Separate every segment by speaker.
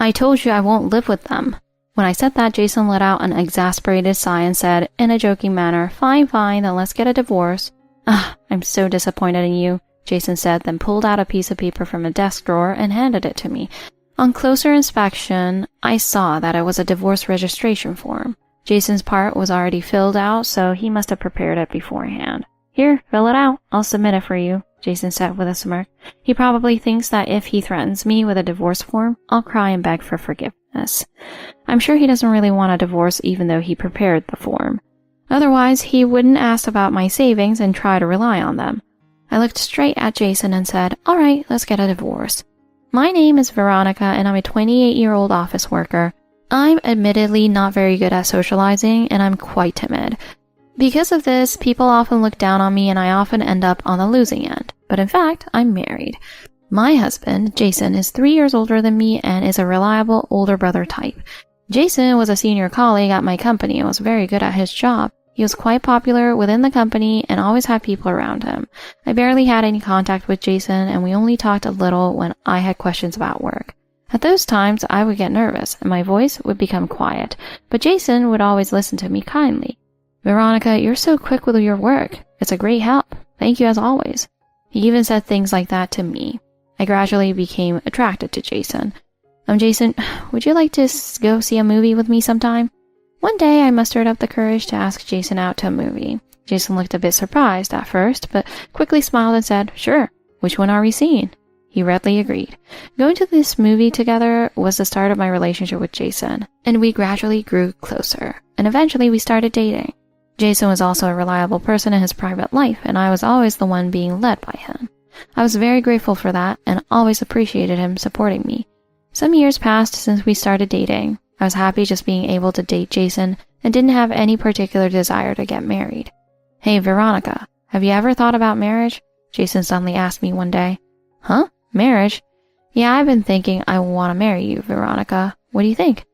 Speaker 1: I told you I won't live with them. When I said that, Jason let out an exasperated sigh and said, in a joking manner, Fine, then let's get a divorce. I'm so disappointed in you, Jason said, then pulled out a piece of paper from a desk drawer and handed it to me. On closer inspection, I saw that it was a divorce registration form. Jason's part was already filled out, so he must have prepared it beforehand. Here, fill it out. I'll submit it for you, Jason said with a smirk. He probably thinks that if he threatens me with a divorce form, I'll cry and beg for forgiveness. I'm sure he doesn't really want a divorce even though he prepared the form. Otherwise, he wouldn't ask about my savings and try to rely on them. I looked straight at Jason and said, All right, let's get a divorce. My name is Veronica and I'm a 28-year-old office worker. I'm admittedly not very good at socializing and I'm quite timid. Because of this, people often look down on me and I often end up on the losing end. But in fact, I'm married. My husband, Jason, is 3 years older than me and is a reliable older brother type. Jason was a senior colleague at my company and was very good at his job. He was quite popular within the company and always had people around him. I barely had any contact with Jason and we only talked a little when I had questions about work. At those times, I would get nervous and my voice would become quiet, but Jason would always listen to me kindly. Veronica, you're so quick with your work. It's a great help. Thank you as always. He even said things like that to me. I gradually became attracted to Jason. Jason, would you like to go see a movie with me sometime? One day, I mustered up the courage to ask Jason out to a movie. Jason looked a bit surprised at first, but quickly smiled and said, Sure. Which one are we seeing? He readily agreed. Going to this movie together was the start of my relationship with Jason, and we gradually grew closer, and eventually we started dating. Jason was also a reliable person in his private life, and I was always the one being led by him. I was very grateful for that, and always appreciated him supporting me. Some years passed since we started dating. I was happy just being able to date Jason, and didn't have any particular desire to get married. Hey, Veronica, have you ever thought about marriage? Jason suddenly asked me one day. Huh? Marriage? Yeah, I've been thinking I want to marry you, Veronica. What do you think?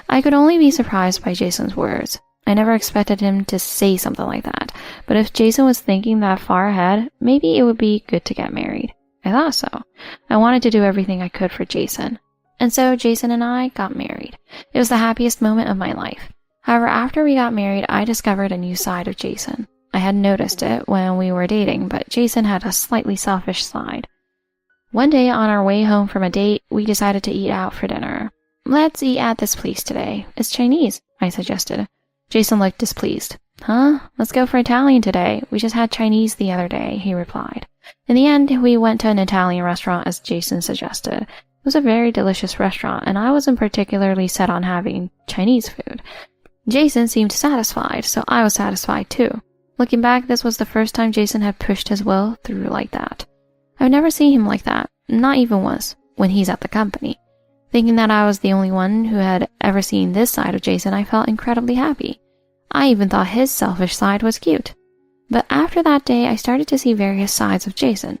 Speaker 1: I could only be surprised by Jason's words. I never expected him to say something like that, but if Jason was thinking that far ahead, maybe it would be good to get married. I thought so. I wanted to do everything I could for Jason. And so Jason and I got married. It was the happiest moment of my life. However, after we got married, I discovered a new side of Jason. I hadn't noticed it when we were dating, but Jason had a slightly selfish side. One day on our way home from a date, we decided to eat out for dinner. Let's eat at this place today. It's Chinese, I suggested. Jason looked displeased. Huh? Let's go for Italian today. We just had Chinese the other day, he replied. In the end, we went to an Italian restaurant as Jason suggested. It was a very delicious restaurant, and I wasn't particularly set on having Chinese food. Jason seemed satisfied, so I was satisfied too. Looking back, this was the first time Jason had pushed his will through like that. I've never seen him like that, not even once, when he's at the company. Thinking that I was the only one who had ever seen this side of Jason, I felt incredibly happy. I even thought his selfish side was cute. But after that day, I started to see various sides of Jason.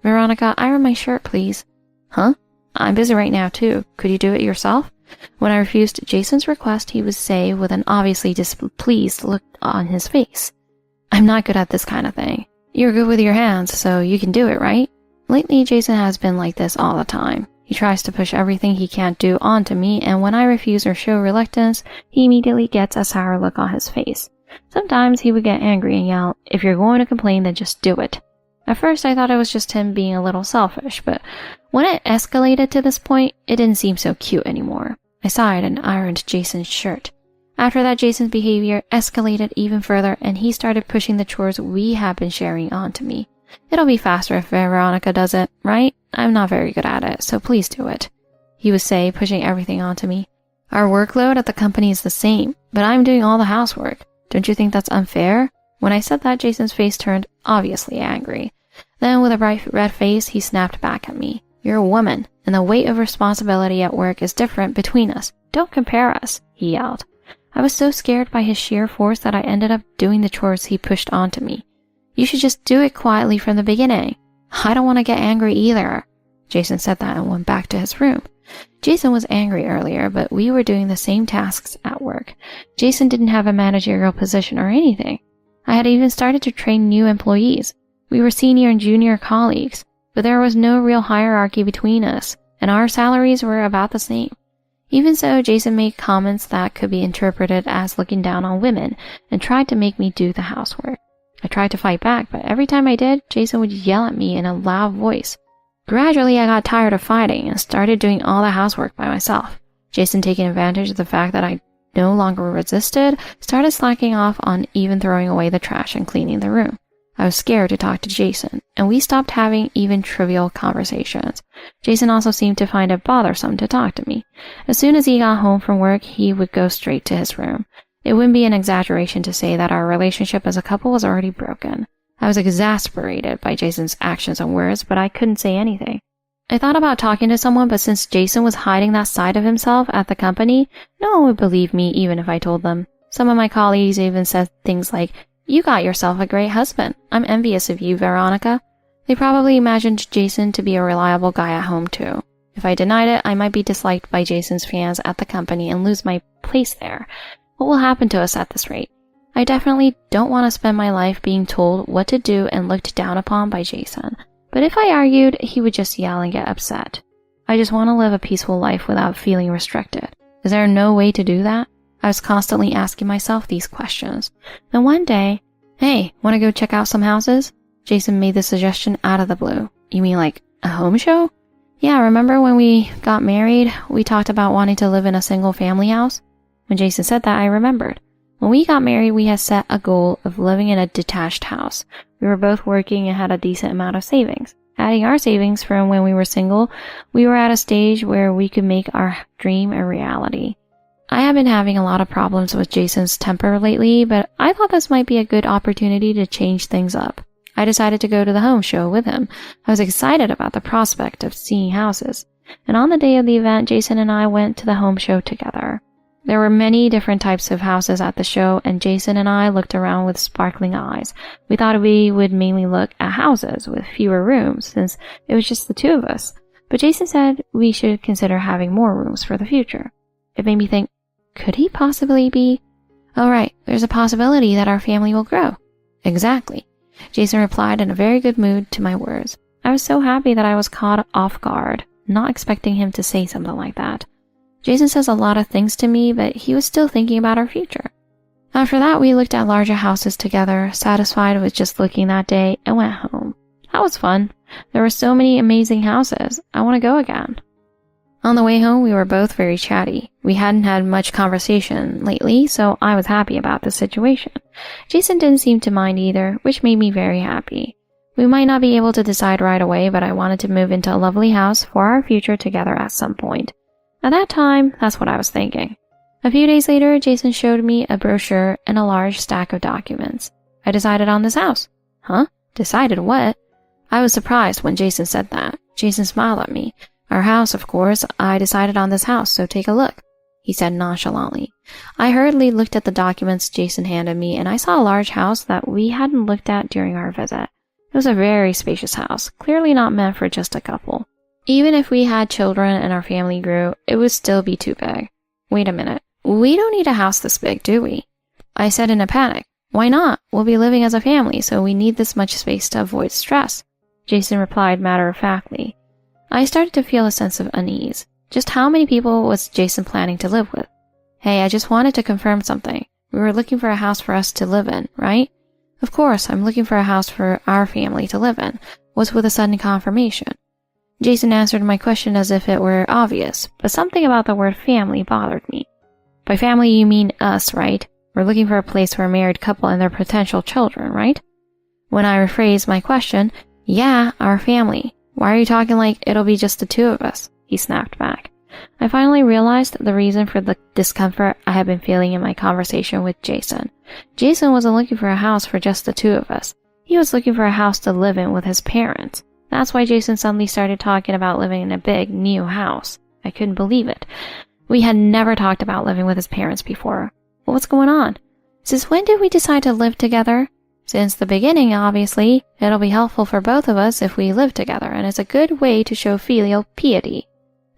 Speaker 1: Veronica, iron my shirt, please. Huh? I'm busy right now, too. Could you do it yourself? When I refused Jason's request, he would say with an obviously displeased look on his face, I'm not good at this kind of thing. You're good with your hands, so you can do it, right? Lately, Jason has been like this all the time. He tries to push everything he can't do onto me, and when I refuse or show reluctance, he immediately gets a sour look on his face. Sometimes he would get angry and yell, if you're going to complain, then just do it. At first, I thought it was just him being a little selfish, but when it escalated to this point, it didn't seem so cute anymore. I sighed and ironed Jason's shirt. After that, Jason's behavior escalated even further, and he started pushing the chores we had been sharing onto me. It'll be faster if Veronica does it, right? I'm not very good at it, so please do it, he would say, pushing everything onto me. Our workload at the company is the same, but I'm doing all the housework. Don't you think that's unfair? When I said that, Jason's face turned obviously angry. Then, with a bright red face, he snapped back at me. You're a woman, and the weight of responsibility at work is different between us. Don't compare us, he yelled. I was so scared by his sheer force that I ended up doing the chores he pushed onto me. You should just do it quietly from the beginning. I don't want to get angry either. Jason said that and went back to his room. Jason was angry earlier, but we were doing the same tasks at work. Jason didn't have a managerial position or anything. I had even started to train new employees. We were senior and junior colleagues, but there was no real hierarchy between us, and our salaries were about the same. Even so, Jason made comments that could be interpreted as looking down on women and tried to make me do the housework. I tried to fight back, but every time I did, Jason would yell at me in a loud voice. Gradually, I got tired of fighting and started doing all the housework by myself. Jason, taking advantage of the fact that I no longer resisted, started slacking off on even throwing away the trash and cleaning the room. I was scared to talk to Jason, and we stopped having even trivial conversations. Jason also seemed to find it bothersome to talk to me. As soon as he got home from work, he would go straight to his room. It wouldn't be an exaggeration to say that our relationship as a couple was already broken. I was exasperated by Jason's actions and words, but I couldn't say anything. I thought about talking to someone, but since Jason was hiding that side of himself at the company, no one would believe me even if I told them. Some of my colleagues even said things like, "You got yourself a great husband. I'm envious of you, Veronica." They probably imagined Jason to be a reliable guy at home too. If I denied it, I might be disliked by Jason's fans at the company and lose my place there. What will happen to us at this rate? I definitely don't want to spend my life being told what to do and looked down upon by Jason. But if I argued, he would just yell and get upset. I just want to live a peaceful life without feeling restricted. Is there no way to do that? I was constantly asking myself these questions. Then one day, "Hey, want to go check out some houses?" Jason made the suggestion out of the blue. "You mean like a home show?" "Yeah, remember when we got married, we talked about wanting to live in a single family house?" When Jason said that, I remembered. When we got married, we had set a goal of living in a detached house. We were both working and had a decent amount of savings. Adding our savings from when we were single, we were at a stage where we could make our dream a reality. I have been having a lot of problems with Jason's temper lately, but I thought this might be a good opportunity to change things up. I decided to go to the home show with him. I was excited about the prospect of seeing houses. And on the day of the event, Jason and I went to the home show together. There were many different types of houses at the show, and Jason and I looked around with sparkling eyes. We thought we would mainly look at houses with fewer rooms, since it was just the two of us. But Jason said we should consider having more rooms for the future. It made me think, could he possibly be? "Oh right, there's a possibility that our family will grow." "Exactly." Jason replied in a very good mood to my words. I was so happy that I was caught off guard, not expecting him to say something like that. Jason says a lot of things to me, but he was still thinking about our future. After that, we looked at larger houses together, satisfied with just looking that day, and went home. That was fun. There were so many amazing houses. I want to go again. On the way home, we were both very chatty. We hadn't had much conversation lately, so I was happy about the situation. Jason didn't seem to mind either, which made me very happy. We might not be able to decide right away, but I wanted to move into a lovely house for our future together at some point. At that time, that's what I was thinking. A few days later, Jason showed me a brochure and a large stack of documents. I decided on this house. Huh? Decided what? I was surprised when Jason said that. Jason smiled at me. Our house, of course. I decided on this house, so take a look, he said nonchalantly. I hurriedly looked at the documents Jason handed me, and I saw a large house that we hadn't looked at during our visit. It was a very spacious house, clearly not meant for just a couple. Even if we had children and our family grew, it would still be too big. Wait a minute. We don't need a house this big, do we? I said in a panic. Why not? We'll be living as a family, so we need this much space to avoid stress. Jason replied matter-of-factly. I started to feel a sense of unease. Just how many people was Jason planning to live with? Hey, I just wanted to confirm something. We were looking for a house for us to live in, right? Of course, I'm looking for a house for our family to live in, was with a sudden confirmation. Jason answered my question as if it were obvious, but something about the word family bothered me. By family, you mean us, right? We're looking for a place for a married couple and their potential children, right? When I rephrased my question, yeah, our family. Why are you talking like it'll be just the two of us? He snapped back. I finally realized the reason for the discomfort I had been feeling in my conversation with Jason. Jason wasn't looking for a house for just the two of us. He was looking for a house to live in with his parents. That's why Jason suddenly started talking about living in a big, new house. I couldn't believe it. We had never talked about living with his parents before. Well, what's going on? Since when did we decide to live together? Since the beginning, obviously. It'll be helpful for both of us if we live together, and it's a good way to show filial piety.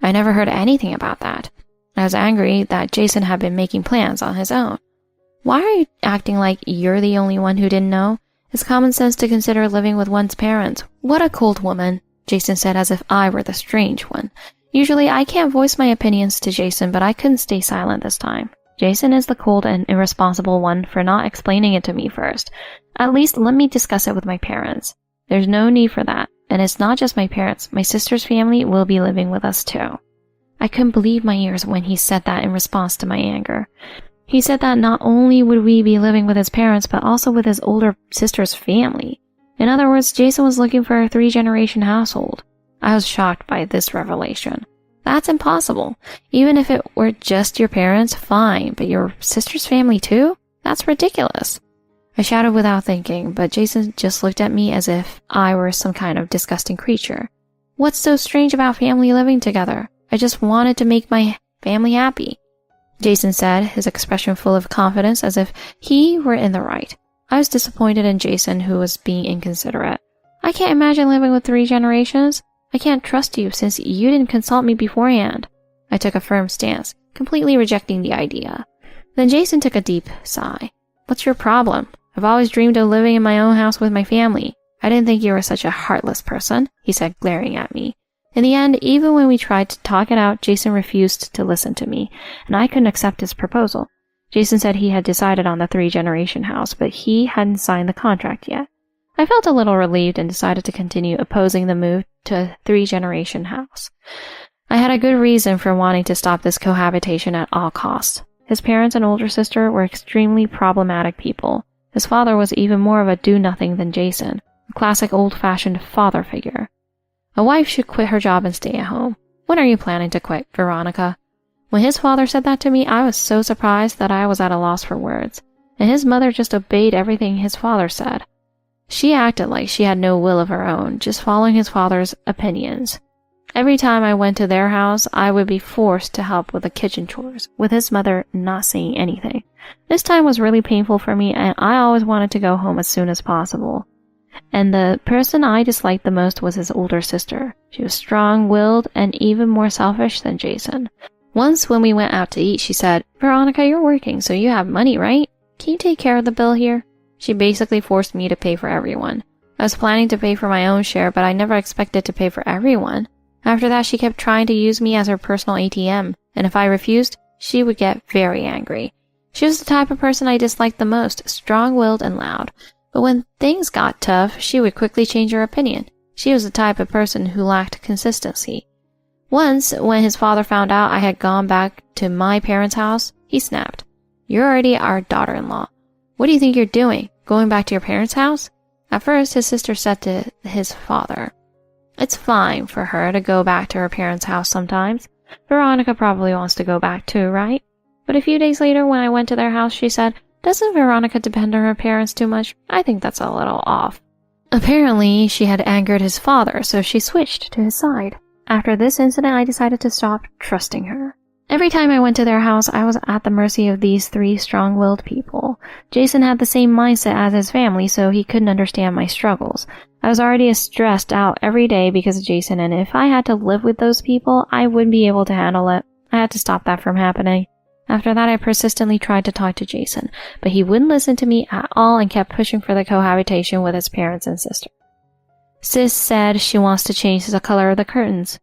Speaker 1: I never heard anything about that. I was angry that Jason had been making plans on his own. Why are you acting like you're the only one who didn't know? It's common sense to consider living with one's parents. What a cold woman, Jason said as if I were the strange one. Usually I can't voice my opinions to Jason, but I couldn't stay silent this time. Jason is the cold and irresponsible one for not explaining it to me first. At least let me discuss it with my parents. There's no need for that, and it's not just my parents. My sister's family will be living with us too. I couldn't believe my ears when he said that in response to my anger. He said that not only would we be living with his parents, but also with his older sister's family. In other words, Jason was looking for a 3-generation household. I was shocked by this revelation. That's impossible. Even if it were just your parents, fine, but your sister's family too? That's ridiculous. I shouted without thinking, but Jason just looked at me as if I were some kind of disgusting creature. What's so strange about family living together? I just wanted to make my family happy. Jason said, his expression full of confidence as if he were in the right. I was disappointed in Jason, who was being inconsiderate. I can't imagine living with 3 generations. I can't trust you since you didn't consult me beforehand. I took a firm stance, completely rejecting the idea. Then Jason took a deep sigh. What's your problem? I've always dreamed of living in my own house with my family. I didn't think you were such a heartless person, he said, glaring at me. In the end, even when we tried to talk it out, Jason refused to listen to me, and I couldn't accept his proposal. Jason said he had decided on the 3-generation house, but he hadn't signed the contract yet. I felt a little relieved and decided to continue opposing the move to a 3-generation house. I had a good reason for wanting to stop this cohabitation at all costs. His parents and older sister were extremely problematic people. His father was even more of a do-nothing than Jason, a classic old-fashioned father figure. A wife should quit her job and stay at home. When are you planning to quit, Veronica? When his father said that to me, I was so surprised that I was at a loss for words, and his mother just obeyed everything his father said. She acted like she had no will of her own, just following his father's opinions. Every time I went to their house, I would be forced to help with the kitchen chores, with his mother not saying anything. This time was really painful for me, and I always wanted to go home as soon as possible. And the person I disliked the most was his older sister. She was strong-willed and even more selfish than Jason. Once when we went out to eat, she said, "Veronica, you're working, so you have money, right? Can you take care of the bill here?" She basically forced me to pay for everyone. I was planning to pay for my own share, but I never expected to pay for everyone. After that, she kept trying to use me as her personal ATM, and if I refused, she would get very angry. She was the type of person I disliked the most, strong-willed and loud. But when things got tough, she would quickly change her opinion. She was the type of person who lacked consistency. Once, when his father found out I had gone back to my parents' house, he snapped. "You're already our daughter-in-law. What do you think you're doing? Going back to your parents' house?" At first, his sister said to his father, "It's fine for her to go back to her parents' house sometimes. Veronica probably wants to go back too, right?" But a few days later, when I went to their house, she said, "Doesn't Veronica depend on her parents too much? I think that's a little off." Apparently, she had angered his father, so she switched to his side. After this incident, I decided to stop trusting her. Every time I went to their house, I was at the mercy of these 3 strong-willed people. Jason had the same mindset as his family, so he couldn't understand my struggles. I was already stressed out every day because of Jason, and if I had to live with those people, I wouldn't be able to handle it. I had to stop that from happening. After that, I persistently tried to talk to Jason, but he wouldn't listen to me at all and kept pushing for the cohabitation with his parents and sister. Sis said she wants to change the color of the curtains.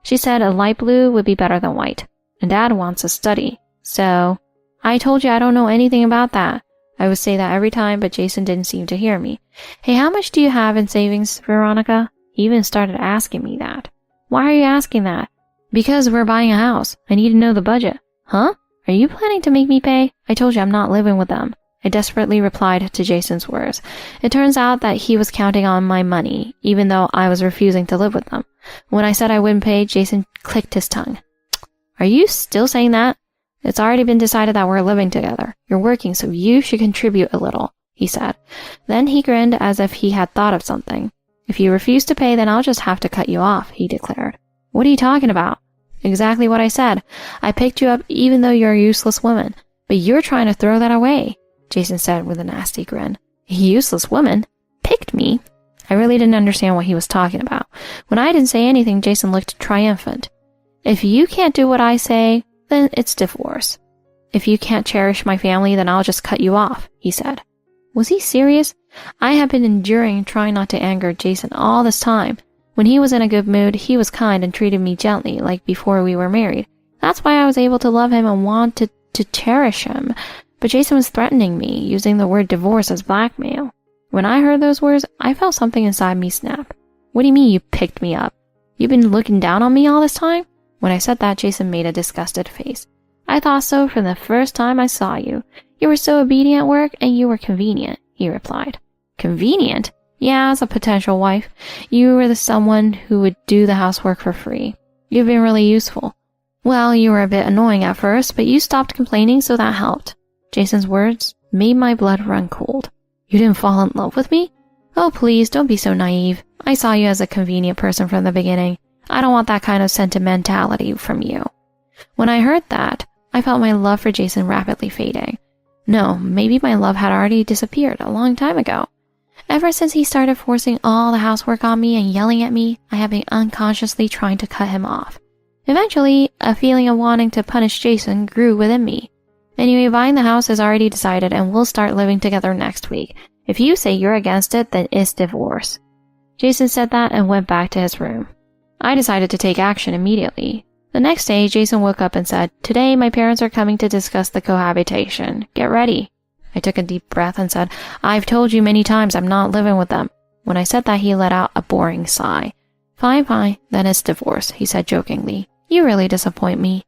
Speaker 1: She said a light blue would be better than white, and Dad wants a study. So, I told you I don't know anything about that. I would say that every time, but Jason didn't seem to hear me. "Hey, how much do you have in savings, Veronica?" He even started asking me that. "Why are you asking that?" "Because we're buying a house. I need to know the budget." "Huh? Are you planning to make me pay? I told you I'm not living with them." I desperately replied to Jason's words. It turns out that he was counting on my money, even though I was refusing to live with them. When I said I wouldn't pay, Jason clicked his tongue. "Are you still saying that? It's already been decided that we're living together. You're working, so you should contribute a little," he said. Then he grinned as if he had thought of something. "If you refuse to pay, then I'll just have to cut you off," he declared. "What are you talking about?" "Exactly what I said. I picked you up even though you're a useless woman. But you're trying to throw that away," Jason said with a nasty grin. "A useless woman? Picked me?" I really didn't understand what he was talking about. When I didn't say anything, Jason looked triumphant. "If you can't do what I say, then it's divorce. If you can't cherish my family, then I'll just cut you off," he said. Was he serious? I had been enduring trying not to anger Jason all this time. When he was in a good mood, he was kind and treated me gently, like before we were married. That's why I was able to love him and wanted to cherish him. But Jason was threatening me, using the word divorce as blackmail. When I heard those words, I felt something inside me snap. What do you mean you picked me up? You've been looking down on me all this time? When I said that, Jason made a disgusted face. I thought so from the first time I saw you. You were so obedient at work and you were convenient, he replied. Convenient? Yeah, as a potential wife. You were someone who would do the housework for free. You've been really useful. Well, you were a bit annoying at first, but you stopped complaining, so that helped. Jason's words made my blood run cold. You didn't fall in love with me? Oh, please, don't be so naive. I saw you as a convenient person from the beginning. I don't want that kind of sentimentality from you. When I heard that, I felt my love for Jason rapidly fading. No, maybe my love had already disappeared a long time ago. Ever since he started forcing all the housework on me and yelling at me, I have been unconsciously trying to cut him off. Eventually, a feeling of wanting to punish Jason grew within me. Anyway, buying the house is already decided and we'll start living together next week. If you say you're against it, then it's divorce. Jason said that and went back to his room. I decided to take action immediately. The next day, Jason woke up and said, "Today, my parents are coming to discuss the cohabitation. Get ready." I took a deep breath and said, "I've told you many times I'm not living with them." When I said that, he let out a boring sigh. Fine, then it's divorce, he said jokingly. You really disappoint me.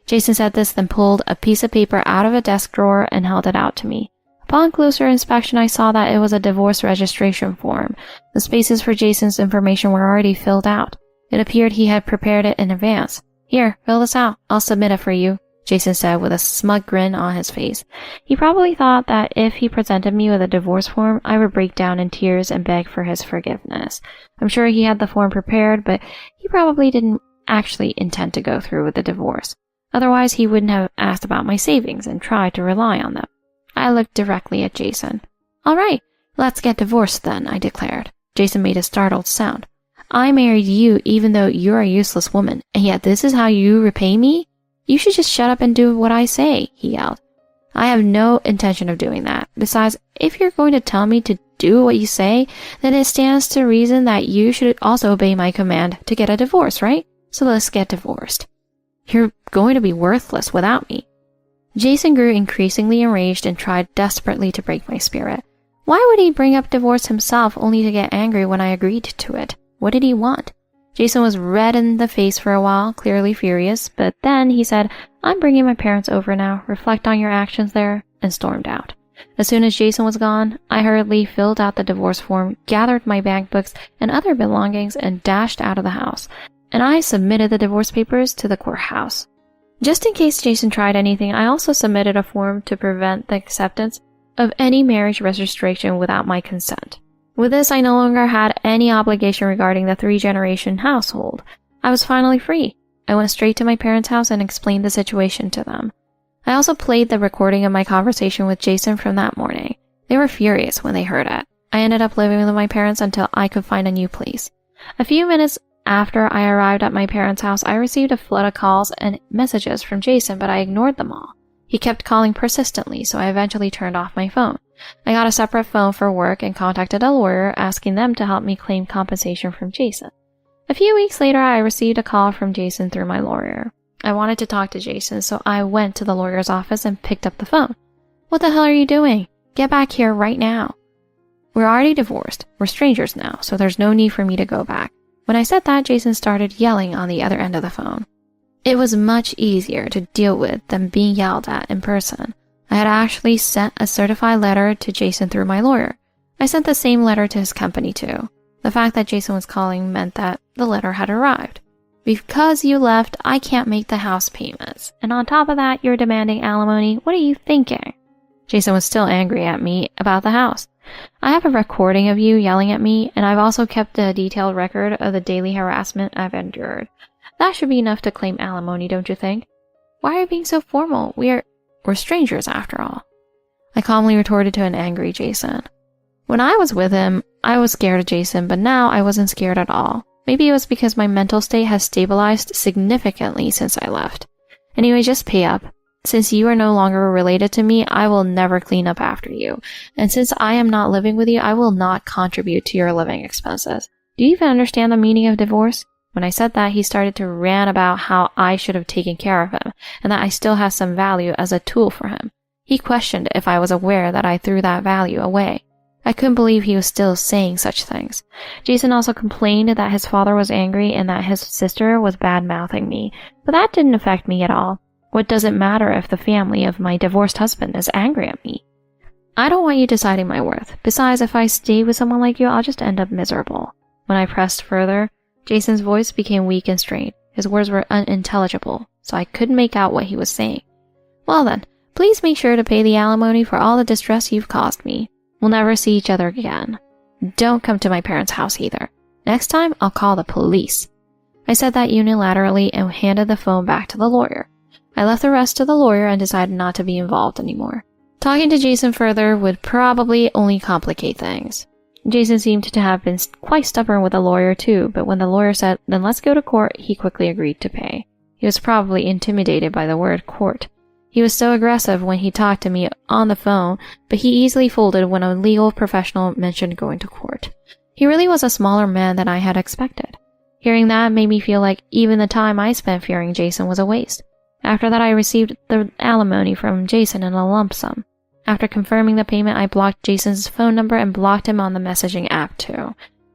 Speaker 1: Jason said this, then pulled a piece of paper out of a desk drawer and held it out to me. Upon closer inspection, I saw that it was a divorce registration form. The spaces for Jason's information were already filled out. It appeared he had prepared it in advance. Here, fill this out. I'll submit it for you, Jason said with a smug grin on his face. He probably thought that if he presented me with a divorce form, I would break down in tears and beg for his forgiveness. I'm sure he had the form prepared, but he probably didn't actually intend to go through with the divorce. Otherwise, he wouldn't have asked about my savings and tried to rely on them. I looked directly at Jason. All right, let's get divorced then, I declared. Jason made a startled sound. I married you even though you're a useless woman, and yet this is how you repay me? You should just shut up and do what I say, he yelled. I have no intention of doing that. Besides, if you're going to tell me to do what you say, then it stands to reason that you should also obey my command to get a divorce, right? So let's get divorced. You're going to be worthless without me. Jason grew increasingly enraged and tried desperately to break my spirit. Why would he bring up divorce himself only to get angry when I agreed to it? What did he want? Jason was red in the face for a while, clearly furious, but then he said, I'm bringing my parents over now, reflect on your actions there, and stormed out. As soon as Jason was gone, I hurriedly filled out the divorce form, gathered my bank books and other belongings, and dashed out of the house. And I submitted the divorce papers to the courthouse. Just in case Jason tried anything, I also submitted a form to prevent the acceptance of any marriage registration without my consent. With this, I no longer had any obligation regarding the 3-generation household. I was finally free. I went straight to my parents' house and explained the situation to them. I also played the recording of my conversation with Jason from that morning. They were furious when they heard it. I ended up living with my parents until I could find a new place. A few minutes after I arrived at my parents' house, I received a flood of calls and messages from Jason, but I ignored them all. He kept calling persistently, so I eventually turned off my phone. I got a separate phone for work and contacted a lawyer, asking them to help me claim compensation from Jason. A few weeks later, I received a call from Jason through my lawyer. I wanted to talk to Jason, so I went to the lawyer's office and picked up the phone. What the hell are you doing? Get back here right now. We're already divorced. We're strangers now, so there's no need for me to go back. When I said that, Jason started yelling on the other end of the phone. It was much easier to deal with than being yelled at in person. I had actually sent a certified letter to Jason through my lawyer. I sent the same letter to his company too. The fact that Jason was calling meant that the letter had arrived. Because you left, I can't make the house payments. And on top of that, you're demanding alimony. What are you thinking? Jason was still angry at me about the house. I have a recording of you yelling at me, and I've also kept a detailed record of the daily harassment I've endured. That should be enough to claim alimony, don't you think? Why are you being so formal? We're strangers after all. I calmly retorted to an angry Jason. When I was with him, I was scared of Jason, but now I wasn't scared at all. Maybe it was because my mental state has stabilized significantly since I left. Anyway, just pay up. Since you are no longer related to me, I will never clean up after you. And since I am not living with you, I will not contribute to your living expenses. Do you even understand the meaning of divorce? When I said that, he started to rant about how I should have taken care of him, and that I still have some value as a tool for him. He questioned if I was aware that I threw that value away. I couldn't believe he was still saying such things. Jason also complained that his father was angry and that his sister was bad-mouthing me, but that didn't affect me at all. What does it matter if the family of my divorced husband is angry at me? I don't want you deciding my worth. Besides, if I stay with someone like you, I'll just end up miserable. When I pressed further, Jason's voice became weak and strained. His words were unintelligible, so I couldn't make out what he was saying. Well then, please make sure to pay the alimony for all the distress you've caused me. We'll never see each other again. Don't come to my parents' house either. Next time, I'll call the police. I said that unilaterally and handed the phone back to the lawyer. I left the rest to the lawyer and decided not to be involved anymore. Talking to Jason further would probably only complicate things. Jason seemed to have been quite stubborn with the lawyer too, but when the lawyer said, then let's go to court, he quickly agreed to pay. He was probably intimidated by the word court. He was so aggressive when he talked to me on the phone, but he easily folded when a legal professional mentioned going to court. He really was a smaller man than I had expected. Hearing that made me feel like even the time I spent fearing Jason was a waste. After that, I received the alimony from Jason in a lump sum. After confirming the payment, I blocked Jason's phone number and blocked him on the messaging app too.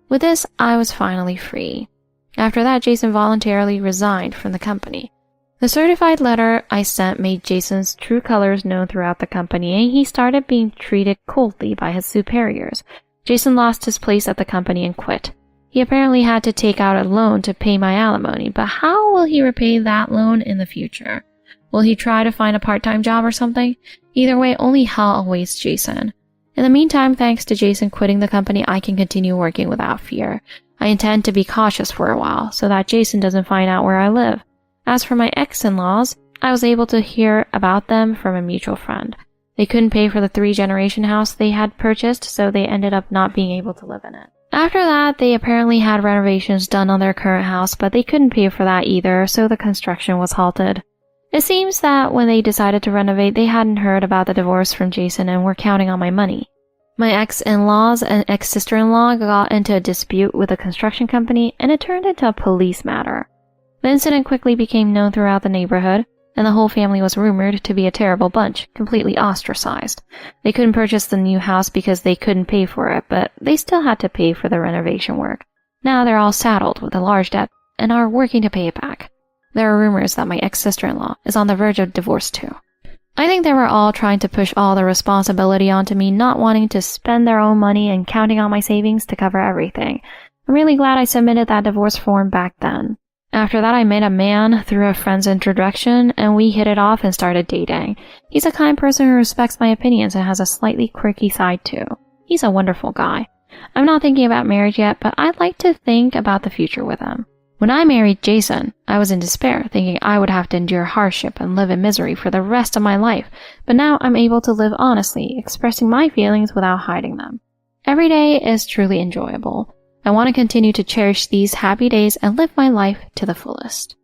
Speaker 1: With this, I was finally free. After that, Jason voluntarily resigned from the company. The certified letter I sent made Jason's true colors known throughout the company, and he started being treated coldly by his superiors. Jason lost his place at the company and quit. He apparently had to take out a loan to pay my alimony, but how will he repay that loan in the future? Will he try to find a part-time job or something? Either way, only hell awaits Jason. In the meantime, thanks to Jason quitting the company, I can continue working without fear. I intend to be cautious for a while, so that Jason doesn't find out where I live. As for my ex-in-laws, I was able to hear about them from a mutual friend. They couldn't pay for the 3-generation house they had purchased, so they ended up not being able to live in it. After that, they apparently had renovations done on their current house, but they couldn't pay for that either, so the construction was halted. It seems that when they decided to renovate, they hadn't heard about the divorce from Jason and were counting on my money. My ex-in-laws and ex-sister-in-law got into a dispute with the construction company, and it turned into a police matter. The incident quickly became known throughout the neighborhood, and the whole family was rumored to be a terrible bunch, completely ostracized. They couldn't purchase the new house because they couldn't pay for it, but they still had to pay for the renovation work. Now they're all saddled with a large debt and are working to pay it back. There are rumors that my ex-sister-in-law is on the verge of divorce too. I think they were all trying to push all the responsibility onto me, not wanting to spend their own money and counting on my savings to cover everything. I'm really glad I submitted that divorce form back then. After that, I met a man through a friend's introduction, and we hit it off and started dating. He's a kind person who respects my opinions and has a slightly quirky side too. He's a wonderful guy. I'm not thinking about marriage yet, but I'd like to think about the future with him. When I married Jason, I was in despair, thinking I would have to endure hardship and live in misery for the rest of my life, but now I'm able to live honestly, expressing my feelings without hiding them. Every day is truly enjoyable. I want to continue to cherish these happy days and live my life to the fullest.